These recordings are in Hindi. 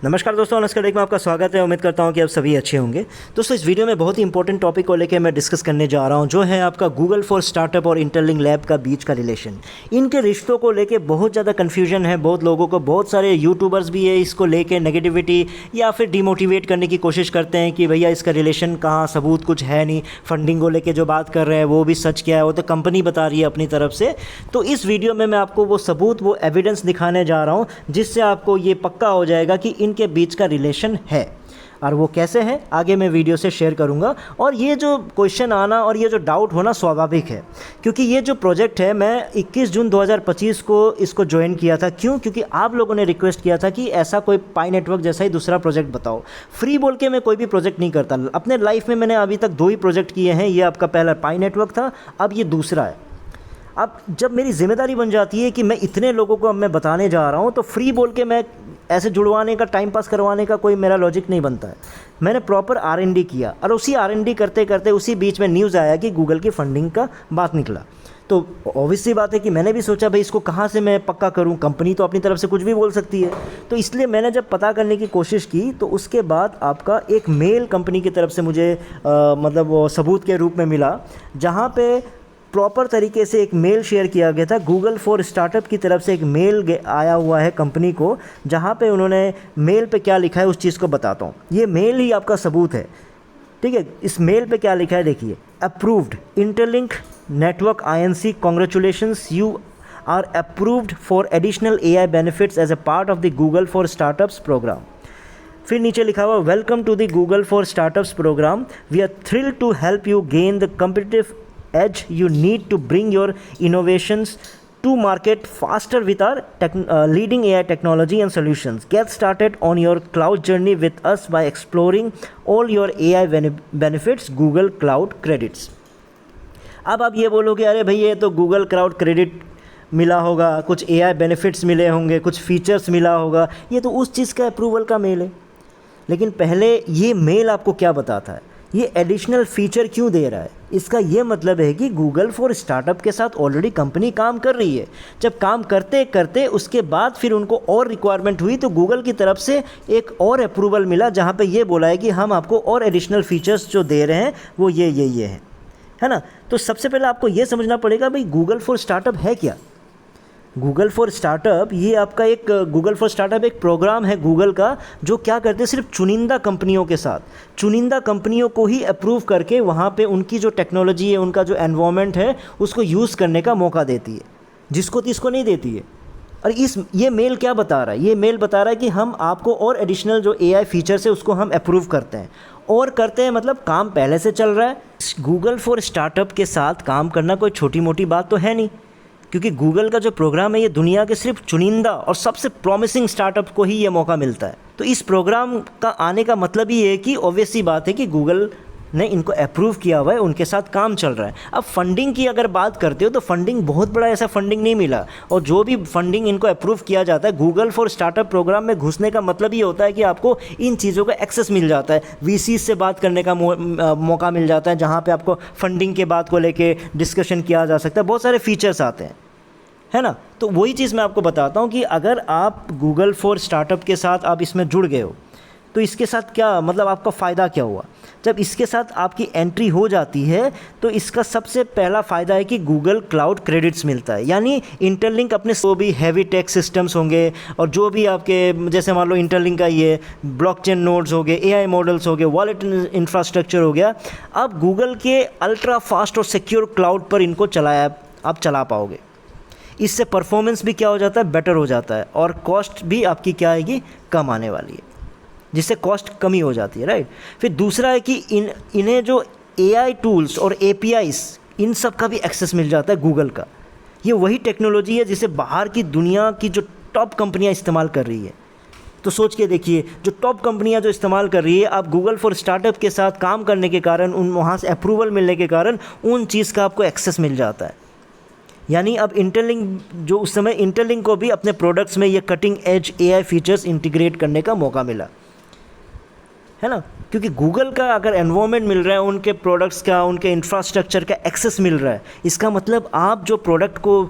नमस्कार दोस्तों, अनुष्का टेक में आपका स्वागत है। उम्मीद करता हूं कि आप सभी अच्छे होंगे। दोस्तों, इस वीडियो में बहुत ही इंपॉर्टेंट टॉपिक को लेकर मैं डिस्कस करने जा रहा हूं, जो है आपका गूगल फॉर स्टार्टअप और इंटरलिंक लैब का बीच का रिलेशन। इनके रिश्तों को लेकर बहुत ज़्यादा कन्फ्यूजन है बहुत लोगों को। बहुत सारे यूट्यूबर्स भी है इसको लेकर नेगेटिविटी या फिर डिमोटिवेट करने की कोशिश करते हैं कि भैया इसका रिलेशन कहाँ, सबूत कुछ है नहीं। फंडिंग को लेकर जो बात कर रहे हैं वो भी सच क्या है, वो तो कंपनी बता रही है अपनी तरफ से। तो इस वीडियो में मैं आपको वो सबूत, वो एविडेंस दिखाने जा रहा हूँ, जिससे आपको ये पक्का हो जाएगा कि इनके बीच का रिलेशन है। और वो कैसे है आगे मैं वीडियो से शेयर करूंगा। और ये जो क्वेश्चन आना और ये जो डाउट होना स्वाभाविक है, क्योंकि ये जो प्रोजेक्ट है मैं 21 जून 2025 को इसको ज्वाइन किया था। क्यों? क्योंकि आप लोगों ने रिक्वेस्ट किया था कि ऐसा कोई पाई नेटवर्क जैसा ही दूसरा प्रोजेक्ट बताओ। फ्री बोल के मैं कोई भी प्रोजेक्ट नहीं करता। अपने लाइफ में मैंने अभी तक 2 ही प्रोजेक्ट किए हैं। ये आपका पहला पाई नेटवर्क था, अब ये दूसरा है। अब जब मेरी जिम्मेदारी बन जाती है कि मैं इतने लोगों को अब मैं बताने जा रहा हूँ, तो फ्री बोल के मैं ऐसे जुड़वाने का, टाइम पास करवाने का कोई मेरा लॉजिक नहीं बनता है। मैंने प्रॉपर R&D किया और उसी R&D करते करते उसी बीच में न्यूज़ आया कि गूगल की फंडिंग का बात निकला। तो ऑब्वियस सी बात है कि मैंने भी सोचा भाई इसको कहाँ से मैं पक्का करूँ, कंपनी तो अपनी तरफ से कुछ भी बोल सकती है। तो इसलिए मैंने जब पता करने की कोशिश की तो उसके बाद आपका एक मेल कंपनी की तरफ से मुझे मतलब वो सबूत के रूप में मिला, जहाँ पे प्रॉपर तरीके से एक मेल शेयर किया गया था। गूगल फॉर स्टार्टअप की तरफ से एक मेल आया हुआ है कंपनी को, जहाँ पे उन्होंने मेल पे क्या लिखा है उस चीज़ को बताता हूँ। ये मेल ही आपका सबूत है, ठीक है। इस मेल पे क्या लिखा है देखिए। Approved interlink network INC, congratulations, you are approved for additional AI benefits as a part of the Google for startups program. फिर नीचे लिखा हुआ welcome to the Google for startups program, we are thrilled to help you gain the competitive edge you need to bring your innovations to market faster with our leading AI technology and solutions. Get started on your cloud journey with us by exploring all your AI benefits, Google Cloud Credits. अब आप ये बोलोगे अरे भाई ये तो गूगल क्लाउड क्रेडिट मिला होगा, कुछ AI बेनिफिट्स मिले होंगे, कुछ फीचर्स मिला होगा, ये तो उस चीज़ का अप्रूवल का मेल है। लेकिन पहले ये मेल आपको क्या बताता है, ये एडिशनल फीचर क्यों दे रहा है? इसका ये मतलब है कि गूगल फॉर स्टार्टअप के साथ ऑलरेडी कंपनी काम कर रही है। जब काम करते करते उसके बाद फिर उनको और रिक्वायरमेंट हुई तो गूगल की तरफ से एक और अप्रूवल मिला, जहाँ पे ये बोला है कि हम आपको और एडिशनल फीचर्स जो दे रहे हैं वो ये है ना। तो सबसे पहले आपको ये समझना पड़ेगा भाई गूगल फॉर स्टार्टअप है क्या। गूगल फॉर स्टार्टअप ये आपका एक गूगल फॉर स्टार्टअप एक प्रोग्राम है गूगल का, जो क्या करते हैं सिर्फ चुनिंदा कंपनियों के साथ, चुनिंदा कंपनियों को ही अप्रूव करके वहाँ पे उनकी जो टेक्नोलॉजी है, उनका जो एनवायरनमेंट है, उसको यूज़ करने का मौका देती है, जिसको इसको नहीं देती है। और ये मेल क्या बता रहा है? ये मेल बता रहा है कि हम आपको और एडिशनल जो AI फीचर्स है उसको हम अप्रूव करते हैं। और करते हैं मतलब काम पहले से चल रहा है। गूगल फॉर स्टार्टअप के साथ काम करना कोई छोटी मोटी बात तो है नहीं, क्योंकि गूगल का जो प्रोग्राम है ये दुनिया के सिर्फ चुनिंदा और सबसे प्रॉमिसिंग स्टार्टअप को ही ये मौका मिलता है। तो इस प्रोग्राम का आने का मतलब ये है कि ऑब्वियस सी बात है कि गूगल ने इनको अप्रूव किया हुआ है, उनके साथ काम चल रहा है। अब फंडिंग की अगर बात करते हो तो फंडिंग बहुत बड़ा ऐसा फंडिंग नहीं मिला, और जो भी फंडिंग इनको अप्रूव किया जाता है गूगल फॉर स्टार्टअप प्रोग्राम में घुसने का मतलब ये होता है कि आपको इन चीज़ों का एक्सेस मिल जाता है, VC से बात करने का मौका मिल जाता है, जहाँ पर आपको फंडिंग के बात को लेकर डिस्कशन किया जा सकता है, बहुत सारे फीचर्स आते हैं, है ना। तो वही चीज़ मैं आपको बताता हूँ कि अगर आप गूगल फॉर स्टार्टअप के साथ आप इसमें जुड़ गए हो तो इसके साथ क्या मतलब आपका फ़ायदा क्या हुआ। जब इसके साथ आपकी एंट्री हो जाती है तो इसका सबसे पहला फ़ायदा है कि गूगल क्लाउड क्रेडिट्स मिलता है। यानी इंटरलिंक अपने जो भी हैवी टेक सिस्टम्स होंगे और जो भी आपके जैसे मान लो इंटरलिंक का ये ब्लॉकचेन नोड्स हो गए, AI मॉडल्स हो गए, वॉलेट इंफ्रास्ट्रक्चर हो गया, अब गूगल के अल्ट्रा फास्ट और सिक्योर क्लाउड पर इनको आप चला पाओगे। इससे परफॉर्मेंस भी क्या हो जाता है, बेटर हो जाता है, और कॉस्ट भी आपकी क्या आएगी, कम आने वाली है, जिससे कॉस्ट कमी हो जाती है, राइट। फिर दूसरा है कि इन्हें जो AI टूल्स और APIs इन सब का भी एक्सेस मिल जाता है गूगल का। ये वही टेक्नोलॉजी है जिसे बाहर की दुनिया की जो टॉप कंपनियां इस्तेमाल कर रही है। तो सोच के देखिए, जो टॉप कंपनियां जो इस्तेमाल कर रही है, आप गूगल फॉर स्टार्टअप के साथ काम करने के कारण, उन वहाँ से अप्रूवल मिलने के कारण उन चीज़ का आपको एक्सेस मिल जाता है। यानी अब इंटरलिंक जो उस समय इंटरलिंक को भी अपने प्रोडक्ट्स में ये cutting edge AI features integrate करने का मौका मिला, है ना। क्योंकि गूगल का अगर एनवायरनमेंट मिल रहा है, उनके प्रोडक्ट्स का, उनके इंफ्रास्ट्रक्चर का एक्सेस मिल रहा है, इसका मतलब आप जो प्रोडक्ट को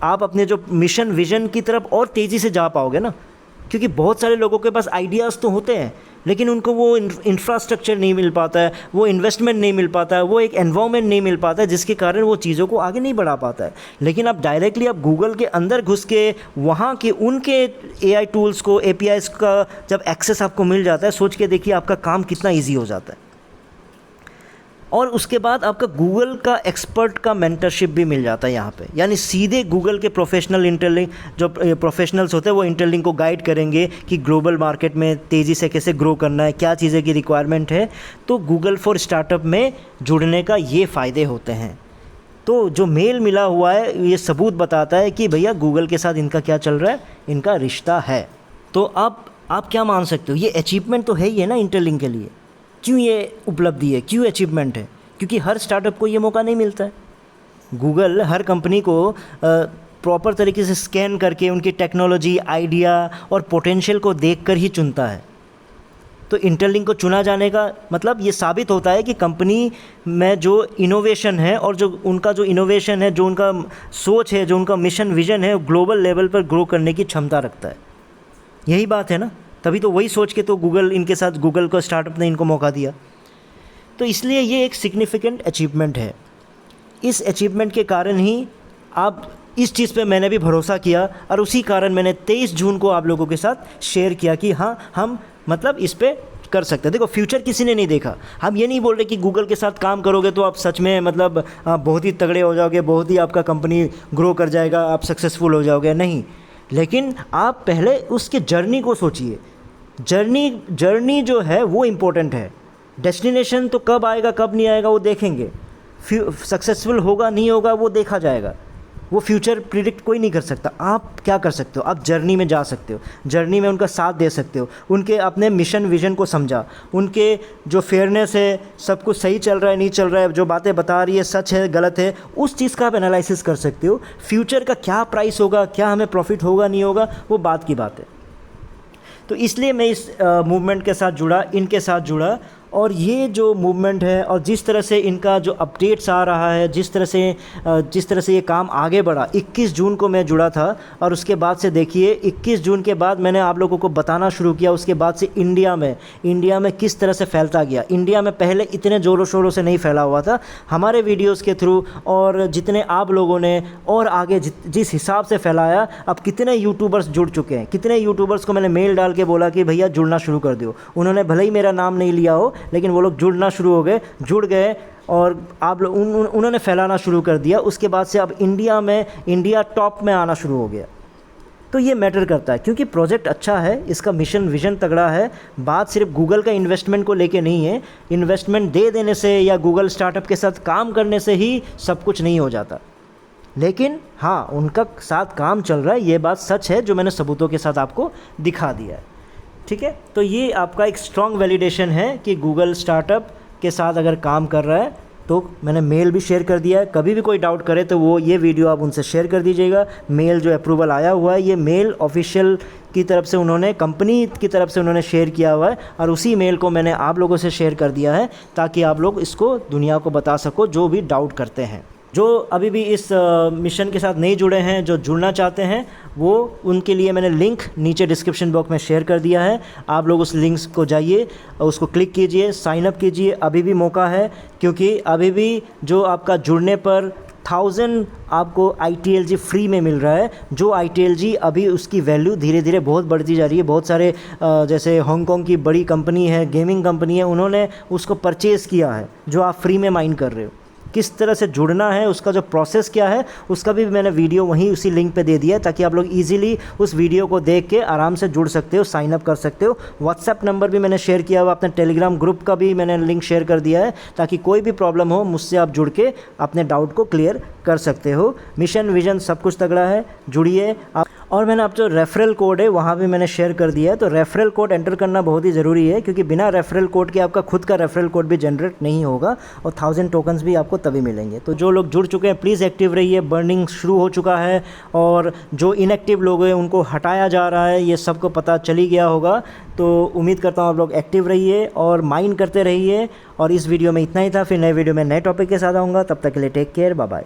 आप अपने जो मिशन विजन की तरफ और तेज़ी से जा पाओगे ना। क्योंकि बहुत सारे लोगों के पास आइडियाज़ तो होते हैं, लेकिन उनको वो इंफ्रास्ट्रक्चर नहीं मिल पाता है, वो इन्वेस्टमेंट नहीं मिल पाता है, वो एक एनवायरनमेंट नहीं मिल पाता है, जिसके कारण वो चीज़ों को आगे नहीं बढ़ा पाता है। लेकिन आप डायरेक्टली आप गूगल के अंदर घुस के वहाँ के उनके एआई टूल्स को, एपीआईज़ का जब एक्सेस आपको मिल जाता है, सोच के देखिए आपका काम कितना ईजी हो जाता है। और उसके बाद आपका गूगल का एक्सपर्ट का मेंटरशिप भी मिल जाता है यहाँ पे, यानी सीधे गूगल के प्रोफेशनल इंटरलिंक जो प्रोफेशनल्स होते हैं वो इंटरलिंक को गाइड करेंगे कि ग्लोबल मार्केट में तेज़ी से कैसे ग्रो करना है, क्या चीज़ें की रिक्वायरमेंट है। तो गूगल फॉर स्टार्टअप में जुड़ने का ये फ़ायदे होते हैं। तो जो मेल मिला हुआ है ये सबूत बताता है कि भैया गूगल के साथ इनका क्या चल रहा है, इनका रिश्ता है। तो आप क्या मान सकते हो, ये अचीवमेंट तो है ही है ना इंटरलिंक के लिए। क्यों ये उपलब्धि है, क्यों अचीवमेंट है? क्योंकि हर स्टार्टअप को ये मौका नहीं मिलता है। गूगल हर कंपनी को प्रॉपर तरीके से स्कैन करके उनकी टेक्नोलॉजी, आइडिया और पोटेंशियल को देखकर ही चुनता है। तो इंटरलिंक को चुना जाने का मतलब ये साबित होता है कि कंपनी में जो इनोवेशन है और जो उनका जो इनोवेशन है, जो उनका सोच है, जो उनका मिशन विजन है, ग्लोबल लेवल पर ग्रो करने की क्षमता रखता है। यही बात है ना, तभी तो वही सोच के तो गूगल इनके साथ, गूगल को स्टार्टअप ने इनको मौका दिया। तो इसलिए ये एक सिग्निफिकेंट अचीवमेंट है। इस अचीवमेंट के कारण ही आप इस चीज़ पे मैंने भी भरोसा किया और उसी कारण मैंने 23 जून को आप लोगों के साथ शेयर किया कि हाँ, हम मतलब इस पे कर सकते हैं। देखो, फ्यूचर किसी ने नहीं देखा। हम ये नहीं बोल रहे कि गूगल के साथ काम करोगे तो आप सच में मतलब बहुत ही तगड़े हो जाओगे, बहुत ही आपका कंपनी ग्रो कर जाएगा, आप सक्सेसफुल हो जाओगे, नहीं। लेकिन आप पहले उसके जर्नी को सोचिए। जर्नी जो है वो इम्पोर्टेंट है। डेस्टिनेशन तो कब आएगा कब नहीं आएगा वो देखेंगे, सक्सेसफुल होगा नहीं होगा वो देखा जाएगा। वो फ्यूचर प्रिडिक्ट कोई नहीं कर सकता। आप क्या कर सकते हो, आप जर्नी में जा सकते हो, जर्नी में उनका साथ दे सकते हो, उनके अपने मिशन विजन को समझा, उनके जो फेयरनेस है, सब कुछ सही चल रहा है नहीं चल रहा है, जो बातें बता रही है सच है गलत है, उस चीज़ का आप एनालिसिस कर सकते हो। फ्यूचर का क्या प्राइस होगा, क्या हमें प्रॉफिट होगा नहीं होगा, वो बात की बात है। तो इसलिए मैं इस मूवमेंट के साथ जुड़ा, इनके साथ जुड़ा। और ये जो मूवमेंट है और जिस तरह से इनका जो अपडेट्स आ रहा है, जिस तरह से ये काम आगे बढ़ा, 21 जून को मैं जुड़ा था और उसके बाद से देखिए 21 जून के बाद मैंने आप लोगों को बताना शुरू किया। उसके बाद से इंडिया में किस तरह से फैलता गया। इंडिया में पहले इतने ज़ोरों शोरों से नहीं फैला हुआ था, हमारे वीडियोज़ के थ्रू और जितने आप लोगों ने और आगे जिस हिसाब से फैलाया, अब कितने यूट्यूबर्स जुड़ चुके हैं। कितने यूट्यूबर्स को मैंने मेल डाल के बोला कि भैया जुड़ना शुरू कर दो। उन्होंने भले ही मेरा नाम नहीं लिया हो, लेकिन वो लोग जुड़ना शुरू हो गए, जुड़ गए और आप लोग उन्होंने फैलाना शुरू कर दिया। उसके बाद से अब इंडिया टॉप में आना शुरू हो गया। तो ये मैटर करता है क्योंकि प्रोजेक्ट अच्छा है, इसका मिशन विजन तगड़ा है। बात सिर्फ गूगल का इन्वेस्टमेंट को लेके नहीं है। इन्वेस्टमेंट दे देने से या गूगल स्टार्टअप के साथ काम करने से ही सब कुछ नहीं हो जाता, लेकिन हाँ, उनका साथ काम चल रहा है, ये बात सच है जो मैंने सबूतों के साथ आपको दिखा दिया है। ठीक है, तो ये आपका एक स्ट्रॉन्ग वैलिडेशन है कि गूगल स्टार्टअप के साथ अगर काम कर रहा है। तो मैंने मेल भी शेयर कर दिया है। कभी भी कोई डाउट करे तो वो ये वीडियो आप उनसे शेयर कर दीजिएगा। मेल जो अप्रूवल आया हुआ है, ये मेल ऑफिशियल की तरफ से उन्होंने, कंपनी की तरफ से उन्होंने शेयर किया हुआ है और उसी मेल को मैंने आप लोगों से शेयर कर दिया है ताकि आप लोग इसको दुनिया को बता सको जो भी डाउट करते हैं। जो अभी भी इस मिशन के साथ नहीं जुड़े हैं, जो जुड़ना चाहते हैं, वो उनके लिए मैंने लिंक नीचे डिस्क्रिप्शन बॉक्स में शेयर कर दिया है। आप लोग उस लिंक्स को जाइए, उसको क्लिक कीजिए, साइन अप कीजिए। अभी भी मौका है क्योंकि अभी भी जो आपका जुड़ने पर 1000 आपको ITLG फ्री में मिल रहा है। जो ITLG अभी उसकी वैल्यू धीरे धीरे बहुत बढ़ती जा रही है। बहुत सारे जैसे हांगकांग की बड़ी कंपनी है, गेमिंग कंपनी है, उन्होंने उसको परचेज़ किया है जो आप फ्री में माइन कर रहे हो। किस तरह से जुड़ना है, उसका जो प्रोसेस क्या है, उसका भी मैंने वीडियो वहीं उसी लिंक पे दे दिया है ताकि आप लोग इजीली उस वीडियो को देख के आराम से जुड़ सकते हो, साइन अप कर सकते हो। व्हाट्सएप नंबर भी मैंने शेयर किया हुआ, अपने टेलीग्राम ग्रुप का भी मैंने लिंक शेयर कर दिया है ताकि कोई भी प्रॉब्लम हो मुझसे आप जुड़ के अपने डाउट को क्लियर कर सकते हो। मिशन विजन सब कुछ तगड़ा है, जुड़िए आप। और मैंने आप जो रेफरल कोड है वहाँ भी मैंने शेयर कर दिया है। तो रेफरल कोड एंटर करना बहुत ही ज़रूरी है क्योंकि बिना रेफरल कोड के आपका खुद का रेफरल कोड भी जनरेट नहीं होगा और 1000 टोकन्स भी आपको तभी मिलेंगे। तो जो लोग जुड़ चुके हैं प्लीज़ एक्टिव रहिए। बर्निंग शुरू हो चुका है और जो इनएक्टिव लोग हैं उनको हटाया जा रहा है, ये सबको पता चली गया होगा। तो उम्मीद करता हूँ आप लोग एक्टिव रहिए और माइन करते रहिए। और इस वीडियो में इतना ही था, फिर नए वीडियो में नए टॉपिक के साथ आऊँगा। तब तक के लिए टेक केयर, बाय बाय।